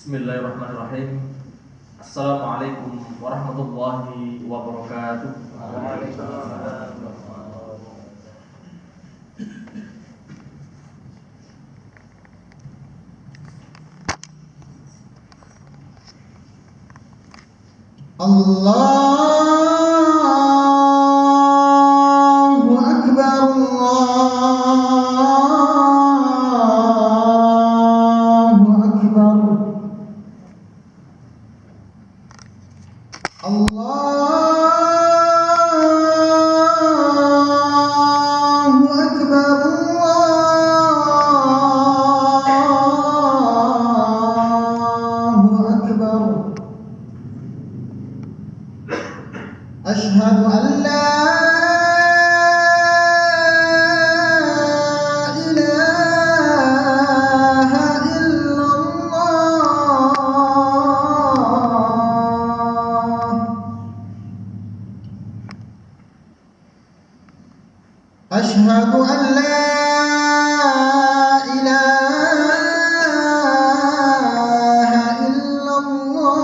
Bismillahirrahmanirrahim. Assalamualaikum warahmatullahi wabarakatuh. Waalaikumsalam. Allahu Akbar, Allahu Akbar, Allahu Akbar, Allahu Akbar. Asyhadu an la ilaha illallah. Asyhadu an la ilaha illallah.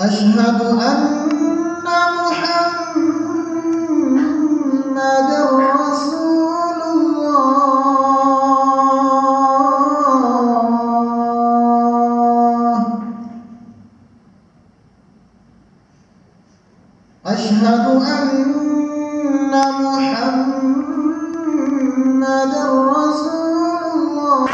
Asyhadu anna Muhammadar Rasulullah. Asyhadu anna Muhammadar Rasulullah.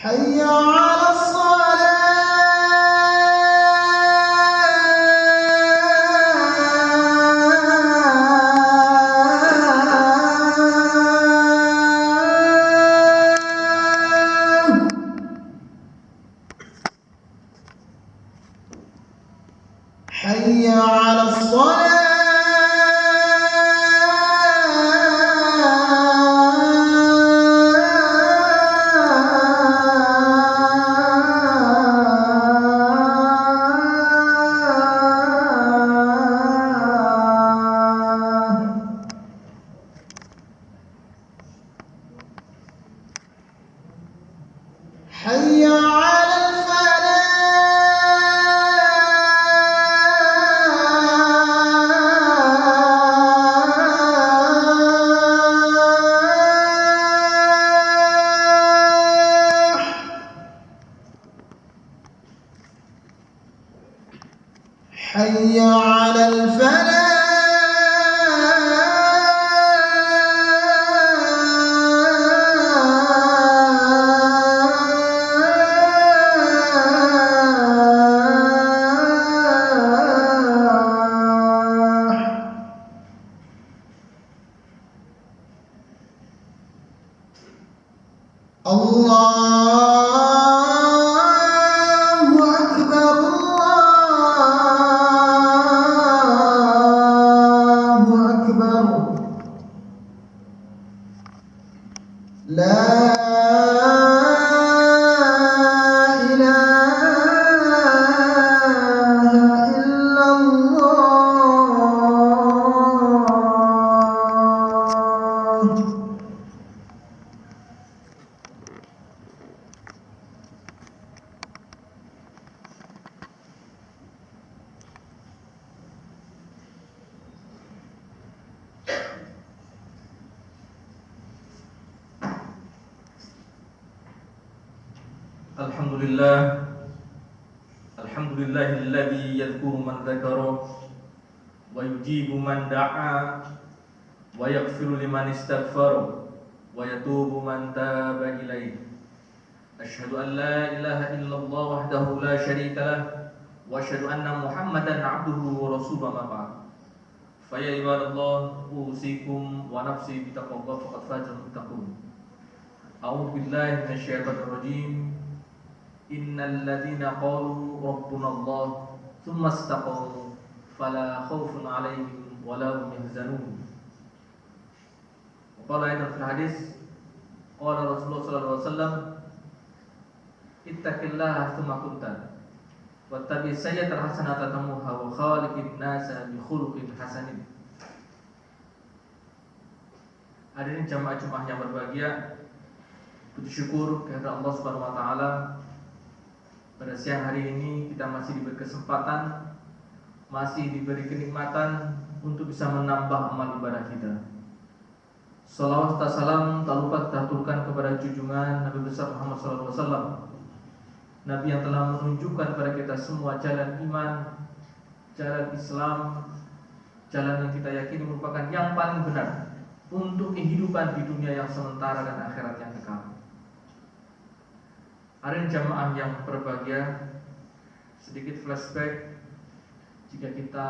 حي على الصلاة. حي على الصلاة. حي على الفلاح. حي على الفلاح. الله أكبر، الله أكبر. لا إله إلا الله. Alhamdulillah. Alhamdulillahilladzi yadhkuru man dzakara wa yujibu man da'a wa yaghfiru liman istaghfara wa yatubu man taba ilaihi. Asyhadu an la ilaha illallah wahdahu la syarika lah wa asyhadu anna Muhammadan 'abduhu wa rasuluhu ma ba'd. Fa ya ibadallah usikum wa nafsi bi taqwallah faqad fazal muttaqun. A'udzu billahi minasyaitonir rajim. Innal ladzina qalu rabbunallah tsumma istaqamu fala khaufun 'alaihim wa la hum yahzanun. Qala aidan fil hadis qala Rasulullah sallallahu alaihi wasallam ittaqillaha tsumma kunta wattabi sayyi'atal hasanata tamuha wa khaliqin nasa bi khuluqin hasanin. Hadirin jamaah Jumat yang berbahagia, puji syukur kehadirat Allah Subhanahu wa taala. Pada siang hari ini kita masih diberi kesempatan, masih diberi kenikmatan untuk bisa menambah amal ibadah kita. Salawat serta salam tak lupa kita aturkan kepada junjungan Nabi besar Muhammad SAW, Nabi yang telah menunjukkan kepada kita semua jalan iman, jalan Islam, jalan yang kita yakini merupakan yang paling benar untuk kehidupan di dunia yang sementara dan akhirat yang kekal. Hadirin jamaah yang berbahagia, sedikit flashback jika kita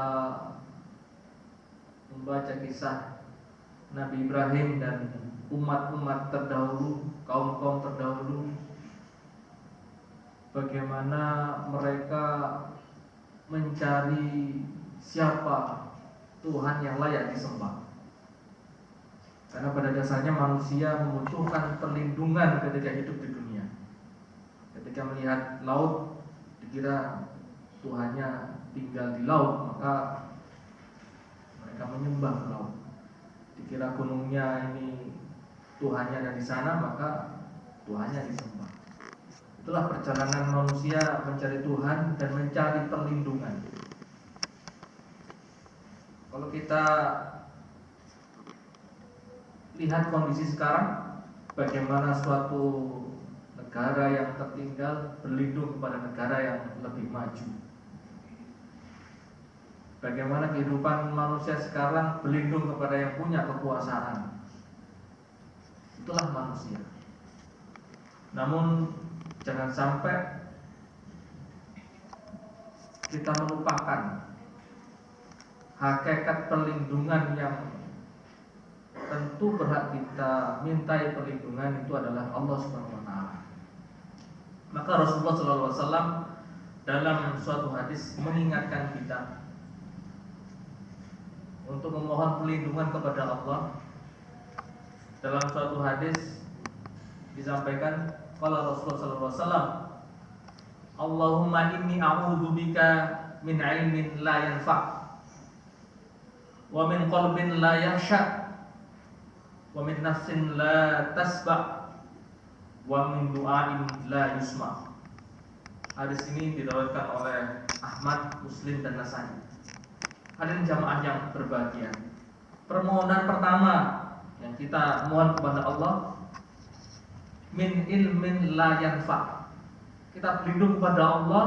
membaca kisah Nabi Ibrahim dan umat-umat terdahulu, kaum-kaum terdahulu, bagaimana mereka mencari siapa Tuhan yang layak disembah. Karena pada dasarnya manusia membutuhkan perlindungan ketika hidup di dunia. Ketika melihat laut, dikira Tuhannya tinggal di laut, maka mereka menyembah laut. Dikira gunungnya ini Tuhannya ada di sana, maka Tuhannya disembah. Itulah perjalanan manusia mencari Tuhan dan mencari perlindungan. Kalau kita lihat kondisi sekarang, bagaimana suatu negara yang tertinggal berlindung kepada negara yang lebih maju. Bagaimana kehidupan manusia sekarang berlindung kepada yang punya kekuasaan. Itulah manusia. Namun jangan sampai kita melupakan hakikat perlindungan yang tentu berhak kita mintai perlindungan itu adalah Allah Subhanahu wa taala. Maka Rasulullah sallallahu alaihi wasallam dalam suatu hadis mengingatkan kita untuk memohon perlindungan kepada Allah. Dalam suatu hadis disampaikan qala Rasulullah sallallahu alaihi wasallam, Allahumma inni a'udzubika min 'ilmin la yanfa' wa min qalbin la yakhsha' wa min nafsin la tasba' wa min du'ain la yusma'. Hadis ini diriwayatkan oleh Ahmad, Muslim dan Nasai. Hadirin jamaah yang berbahagia, permohonan pertama yang kita mohon kepada Allah, min ilmin la yanfa'. Kita berlindung kepada Allah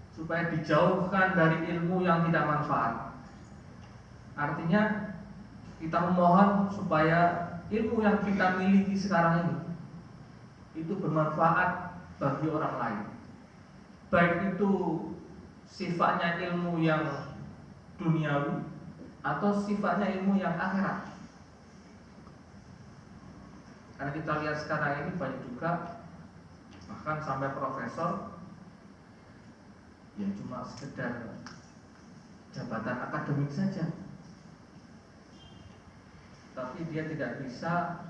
supaya dijauhkan dari ilmu yang tidak manfaat. Artinya kita memohon supaya ilmu yang kita miliki sekarang ini itu bermanfaat bagi orang lain. Baik itu sifatnya ilmu yang duniawi atau sifatnya ilmu yang akhirat. Karena kita lihat sekarang ini banyak juga, bahkan sampai profesor yang cuma sekedar jabatan akademik saja, tapi dia tidak bisa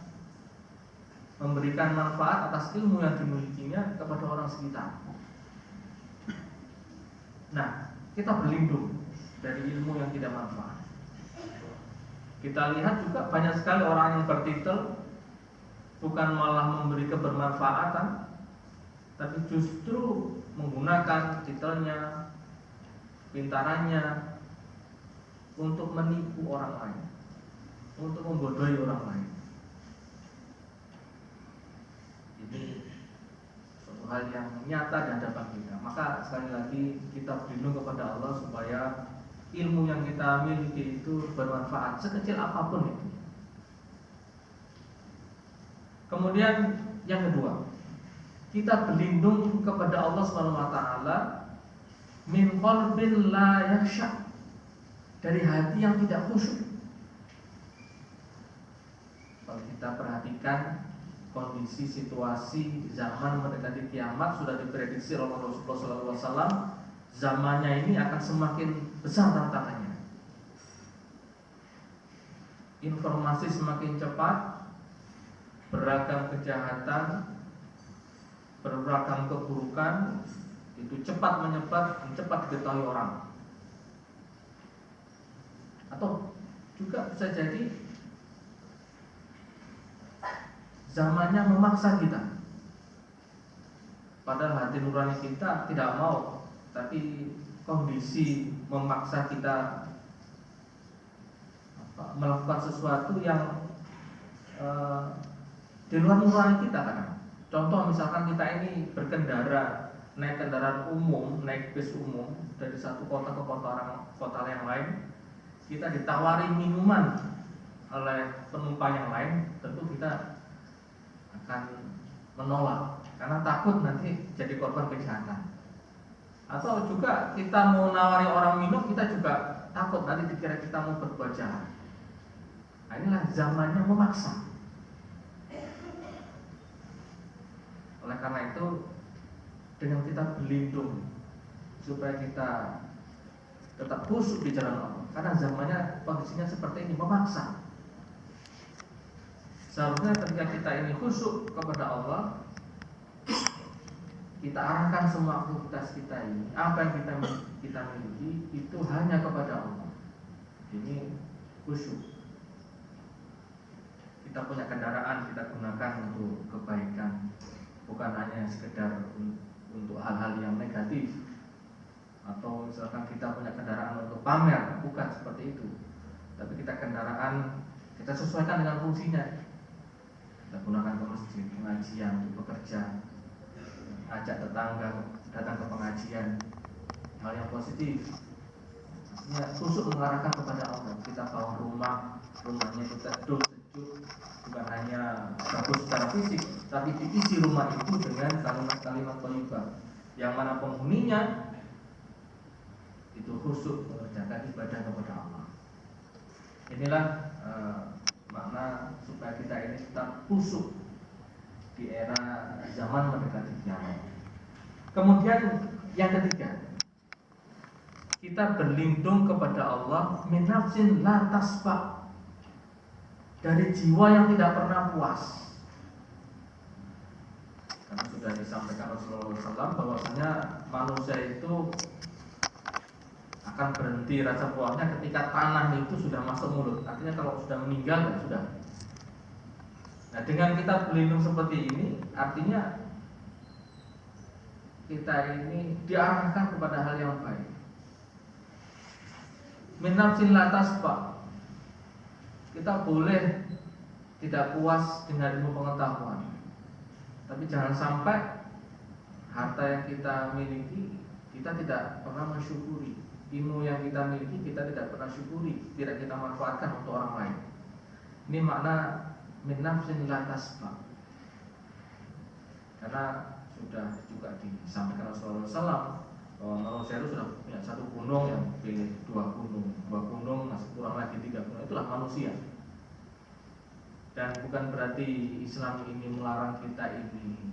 memberikan manfaat atas ilmu yang dimilikinya kepada orang sekitar. Nah, kita berlindung dari ilmu yang tidak manfaat. Kita lihat juga banyak sekali orang yang bertitel bukan malah memberi kebermanfaatan, tapi justru menggunakan titelnya, pintarannya untuk menipu orang lain, untuk membodohi orang lain. Ini suatu hal yang nyata di hadapan kita. Maka sekali lagi kita berlindung kepada Allah supaya ilmu yang kita miliki itu bermanfaat sekecil apapun itu. Kemudian yang kedua, kita berlindung kepada Allah Subhanahu wa taala min qalbin la yakhsha, dari hati yang tidak khusyuk. Kalau kita perhatikan kondisi situasi zaman mendekati kiamat sudah diprediksi oleh Rasulullah SAW, zamannya ini akan semakin besar tantangannya. informasi semakin cepat, beragam kejahatan, beragam keburukan itu cepat menyebar, cepat diketahui orang. Atau juga bisa jadi zamannya memaksa kita, padahal hati nurani kita tidak mau, tapi kondisi memaksa kita melakukan sesuatu yang di luar nurani kita kan. Contoh misalkan kita ini berkendara, naik kendaraan umum, naik bis umum dari satu kota ke kota yang lain, kita ditawari minuman oleh penumpang yang lain, tentu kita akan menolak karena takut nanti jadi korban kejahatan. Atau juga kita mau nawari orang minum, kita juga takut nanti dikira kita mau berbuat jahat. Nah, inilah zamannya memaksa. Oleh karena itu, dengan kita berlindung supaya kita tetap khusyuk di jalan Allah, karena zamannya kondisinya seperti ini, memaksa. Seharusnya ketika kita ini khusyuk kepada Allah, kita arahkan semua aktivitas kita ini, apa yang kita miliki itu hanya kepada Allah. Ini khusyuk. Kita punya kendaraan, kita gunakan untuk kebaikan, bukan hanya sekedar untuk hal-hal yang negatif. Atau misalkan kita punya kendaraan untuk pamer, bukan seperti itu. Tapi kendaraan kita sesuaikan dengan fungsinya. Kita gunakan ke masjid, pengajian, untuk bekerja, ajak tetangga datang ke pengajian, hal yang positif. Artinya khusus mengarahkan kepada Allah. Kita bawa rumahnya itu teduh, sejuk, bukan hanya bagus secara fisik, tapi diisi rumah itu dengan kalimat-kalimat thayyibah, yang mana penghuninya itu khusyuk mengerjakan ibadah kepada Allah. Inilah makna supaya kita ini tetap khusyuk di era zaman mendekati kiamat. Kemudian yang ketiga, kita berlindung kepada Allah min nafsin la tasfa, dari jiwa yang tidak pernah puas. Karena sudah disampaikan Rasulullah SAW bahwasanya manusia itu akan berhenti rasa puasnya ketika tanah itu sudah masuk mulut. Artinya kalau sudah meninggal ya sudah. Nah, dengan kita berlindung seperti ini, artinya kita ini diarahkan kepada hal yang baik. Min nafsin la tasfa, kita boleh tidak puas dengan ilmu pengetahuan, tapi jangan sampai harta yang kita miliki kita tidak pernah mensyukuri. Ilmu yang kita miliki kita tidak pernah syukuri, tidak kita manfaatkan untuk orang lain. Ini makna min nafsin la tasfa. Karena sudah juga disampaikan Rasulullah SAW bahwa manusia itu sudah punya satu gunung, yang pilih dua gunung masih kurang lagi 3 gunung, itulah manusia. Dan bukan berarti Islam ini melarang kita ini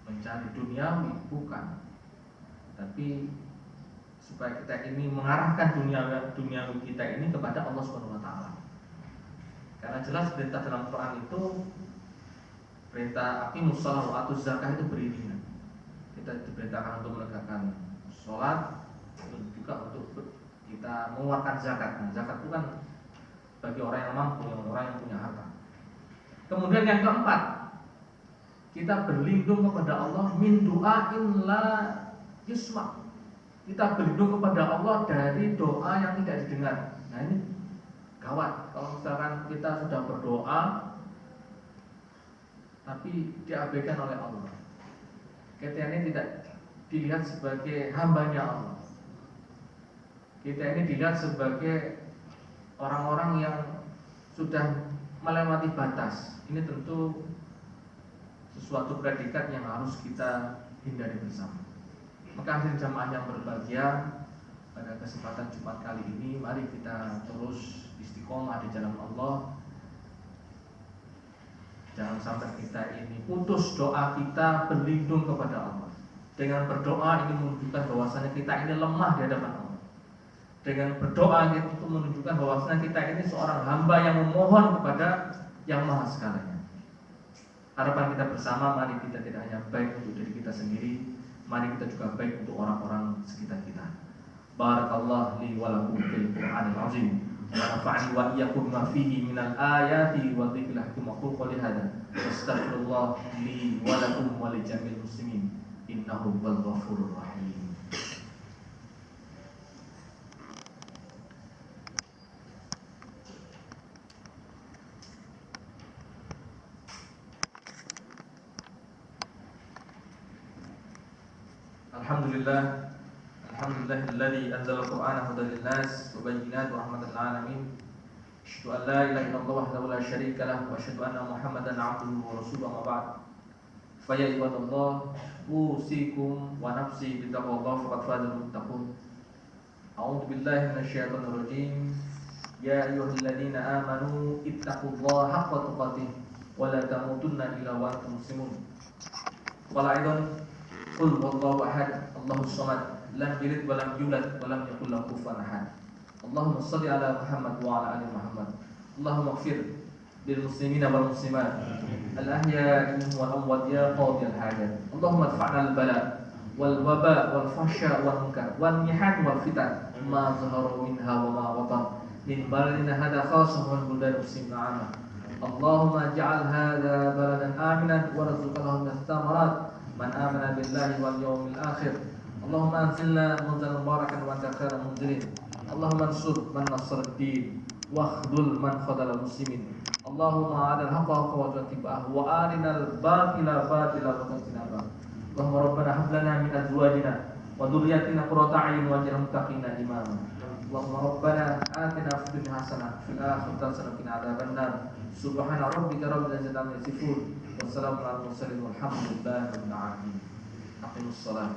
mencari duniawi, bukan. Tapi supaya kita ini mengarahkan duniawi kita ini kepada Allah Subhanahu wa taala. Karena jelas perintah dalam Quran itu, perintah aqimus shalah wa atuz zakah itu beriringan. Kita diperintahkan untuk menegakkan sholat, juga untuk kita mengeluarkan zakat. Nah, zakat itu kan bagi orang yang mampu, orang yang punya harta. Kemudian yang keempat, kita berlindung kepada Allah min du'ain la yusma. Kita berlindung kepada Allah dari doa yang tidak didengar. Nah, ini gawat. Kalau misalkan kita sudah berdoa tapi diabaikan oleh Allah, kita ini tidak dilihat sebagai hambanya Allah. Kita ini dilihat sebagai orang-orang yang sudah melewati batas. Ini tentu sesuatu predikat yang harus kita hindari bersama. Maka hasil jamaah yang berbahagia, pada kesempatan Jumat kali ini, mari kita terus istiqomah di jalan Allah. Jangan sampai kita ini putus doa kita berlindung kepada Allah. Dengan berdoa ini menunjukkan bahwasanya kita ini lemah di hadapan Allah. Dengan berdoa itu menunjukkan bahwasanya kita ini seorang hamba yang memohon kepada yang maha segalanya. Harapan kita bersama, mari kita tidak hanya baik untuk diri kita sendiri, mari kita juga baik untuk orang-orang sekitar kita. Barakallahu li wa lakum fil Qur'anil azim. Wa nafa'ani wa iyyakum ma fihi minal ayati wa dzikril hakim aqul qouli hadza. Astaghfirullah li wa lakum wa li jami'il muslimin. Innahu wal ghafurur rahim. Alhamdulillah, alhamdulillahilladzi anzala al-Qur'ana hudan lin-nas wa bayyinatin wa rahmatan lil alamin. Asyhadu an la ilaha illallah wahdahu la syarika lah wa asyhadu anna Muhammadan 'abduhu wa rasuluhu amma ba'd. Fa ya ibadallah, usikum wa nafsi bi taqwallah faqad fazal muttaqun. A'udzu billahi minasyaitonir rajim. Ya ayyuhalladzina amanu ittaqullaha haqqa tuqatih wa la tamutunna illa wa antum muslimun. Qala aidan Qul wallahu ahad, Allahus samad, lam yalid wa lam yulad wa lam yakul lahu kufuwan ahad. Allahumma shalli ala Muhammad wa ala ali Muhammad. Allahumma ighfir lil muslimina wal muslimat al ahya'i minhum wal amwat ya qadiyal hajat. Allahumma adfa'na al bala wal waba wal fahsya wal munkar wan mihan wal fitan ma zahara minha wa ma batan min baladina hadha khassatan wal buldan muslimin 'amma. Allahumma ij'al hadha baladan aminan warzuqna min ath-thamarat man amana billahi wal yawmil akhir. Allahumma anzilna munzalan mubarakan wa anta khairal munzilin. Allahumma ansur man nasara ad-din wa khdhul man khadhala muslimin. Allahumma adil haqqa wa tibah wa arinal batila batila wa tajtinaba. Allahumma rabbana hab lana min azwajina wa dhurriyyatina qurrata a'yun waj'alna muttaqina imama. Allahumma rabbana atina fid dunya hasanah fil akhirati hasanah wa qina adzabannar. Subhana rabbika rabbil izzati amma yasifun. Wassalamu ala mursalin walhamdulillahi rabbil alamin. Aqimus shalah.